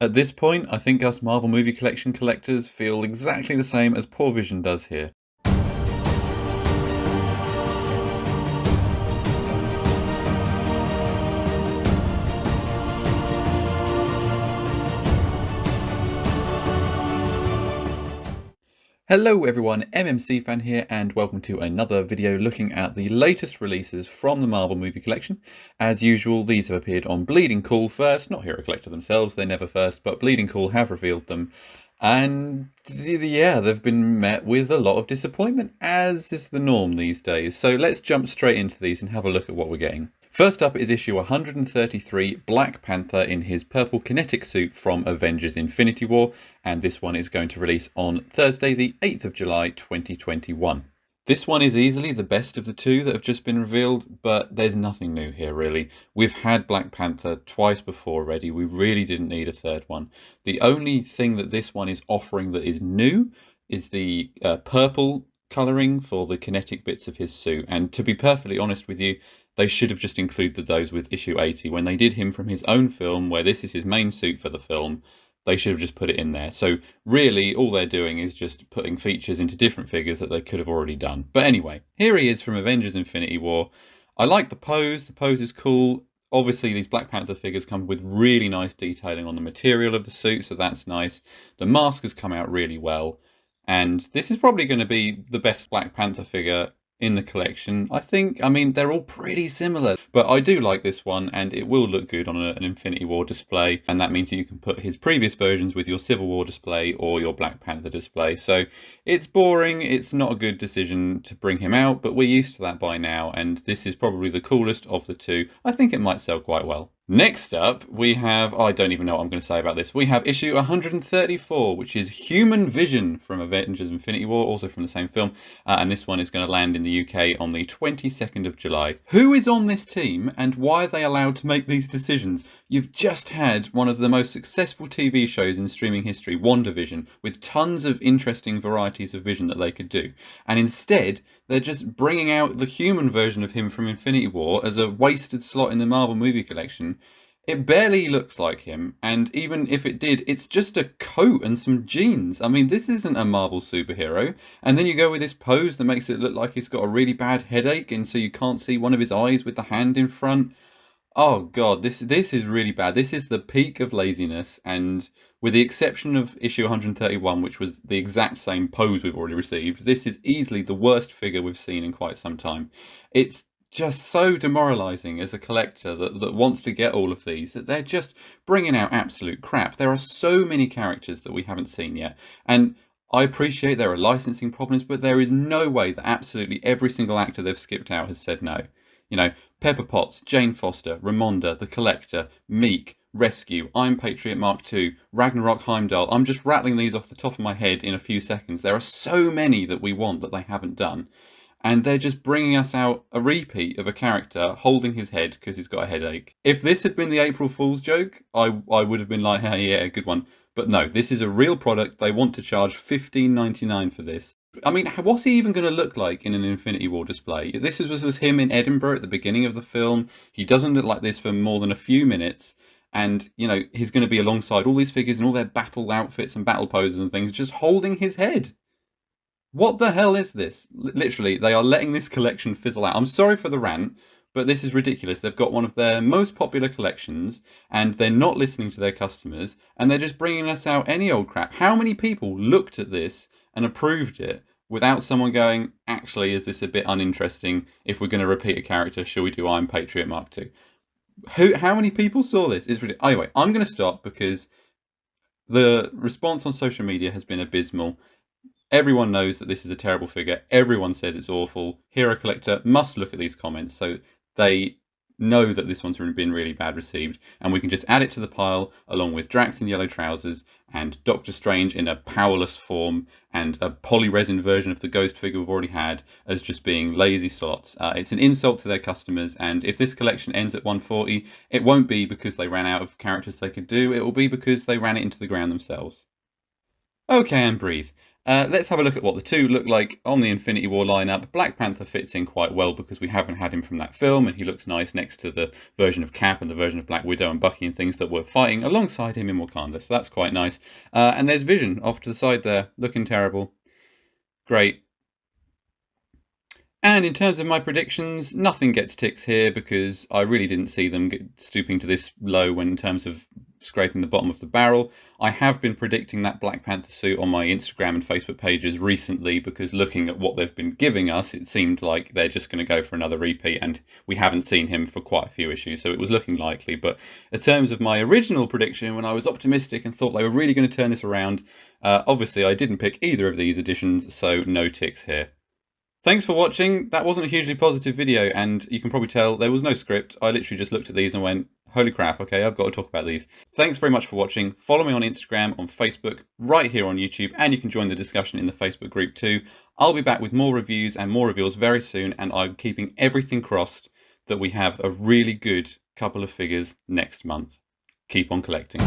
At this point, I think us Marvel Movie Collection collectors feel exactly the same as Poor Vision does here. Hello everyone, MMC Fan here, and welcome to another video looking at the latest releases from the Marvel Movie Collection. As usual, these have appeared on Bleeding Cool first, not Hero Collector themselves, they're never first, but Bleeding Cool have revealed them. And yeah, they've been met with a lot of disappointment, as is the norm these days. So let's jump straight into these and have a look at what we're getting. First up is issue 133, Black Panther in his purple kinetic suit from Avengers Infinity War, and this one is going to release on Thursday the 8th of July 2021. This one is easily the best of the two that have just been revealed, but there's nothing new here really. We've had Black Panther twice before already, we really didn't need a third one. The only thing that this one is offering that is new is the purple colouring for the kinetic bits of his suit, and to be perfectly honest with you, they should have just included those with issue 80. When they did him from his own film, where this is his main suit for the film, they should have just put it in there. So really, all they're doing is just putting features into different figures that they could have already done. But anyway, here he is from Avengers Infinity War. I like the pose is cool. Obviously, these Black Panther figures come with really nice detailing on the material of the suit, so that's nice. The mask has come out really well. And this is probably going to be the best Black Panther figure in the collection. I think, I mean, they're all pretty similar, but I do like this one, and it will look good on an Infinity War display, and that means that you can put his previous versions with your Civil War display or your Black Panther display. So it's boring, it's not a good decision to bring him out, but we're used to that by now, and this is probably the coolest of the two. I think it might sell quite well. Next up, we have, I don't even know what I'm going to say about this. We have issue 134, which is Human Vision from Avengers Infinity War, also from the same film. And this one is going to land in the UK on the 22nd of July. Who is on this team and why are they allowed to make these decisions? You've just had one of the most successful TV shows in streaming history, WandaVision, with tons of interesting varieties of Vision that they could do. And instead, they're just bringing out the human version of him from Infinity War as a wasted slot in the Marvel movie collection. It barely looks like him, and even if it did, it's just a coat and some jeans. I mean, this isn't a Marvel superhero. And then you go with this pose that makes it look like he's got a really bad headache, and so you can't see one of his eyes with the hand in front. Oh god, this is really bad. This is the peak of laziness, and with the exception of issue 131, which was the exact same pose we've already received, this is easily the worst figure we've seen in quite some time. It's just so demoralizing as a collector that wants to get all of these, that they're just bringing out absolute crap. There are so many characters that we haven't seen yet, and I appreciate there are licensing problems, but there is no way that absolutely every single actor they've skipped out has said no. You know, Pepper Potts, Jane Foster, Ramonda, The Collector, Meek, Rescue, I'm Patriot Mark II, Ragnarok Heimdall. I'm just rattling these off the top of my head in a few seconds. There are so many that we want that they haven't done. And they're just bringing us out a repeat of a character holding his head because he's got a headache. If this had been the April Fool's joke, I would have been like, hey, yeah, good one. But no, this is a real product. They want to charge $15.99 for this. I mean, what's he even going to look like in an Infinity War display? This was him in Edinburgh at the beginning of the film. He doesn't look like this for more than a few minutes. And, you know, he's going to be alongside all these figures and all their battle outfits and battle poses and things, just holding his head. What the hell is this? Literally, they are letting this collection fizzle out. I'm sorry for the rant, but this is ridiculous. They've got one of their most popular collections, and they're not listening to their customers, and they're just bringing us out any old crap. How many people looked at this and approved it without someone going, actually, is this a bit uninteresting? If we're going to repeat a character, shall we do I'm Patriot Mark II? How many people saw this? It's ridiculous. Anyway, I'm going to stop because the response on social media has been abysmal. Everyone knows that this is a terrible figure. Everyone says it's awful. Hero Collector must look at these comments so they know that this one's been really bad received, and we can just add it to the pile along with Drax in yellow trousers and Doctor Strange in a powerless form and a polyresin version of the ghost figure we've already had as just being lazy slots. It's an insult to their customers, and if this collection ends at 140, it won't be because they ran out of characters they could do, it will be because they ran it into the ground themselves. Okay, and breathe. Let's have a look at what the two look like on the Infinity War lineup. Black Panther fits in quite well because we haven't had him from that film, and he looks nice next to the version of Cap and the version of Black Widow and Bucky and things that were fighting alongside him in Wakanda, so that's quite nice. And there's Vision off to the side there, looking terrible. Great. And in terms of my predictions, nothing gets ticks here because I really didn't see them stooping to this low when in terms of scraping the bottom of the barrel. I have been predicting that Black Panther suit on my Instagram and Facebook pages recently because looking at what they've been giving us, it seemed like they're just going to go for another repeat, and we haven't seen him for quite a few issues, so it was looking likely. But in terms of my original prediction, when I was optimistic and thought they were really going to turn this around, obviously I didn't pick either of these additions, so no ticks here. Thanks for watching. That wasn't a hugely positive video, and you can probably tell there was no script. I literally just looked at these and went, holy crap, okay, I've got to talk about these. Thanks very much for watching. Follow me on Instagram, on Facebook, right here on YouTube, and you can join the discussion in the Facebook group too. I'll be back with more reviews and more reveals very soon, and I'm keeping everything crossed that we have a really good couple of figures next month. Keep on collecting.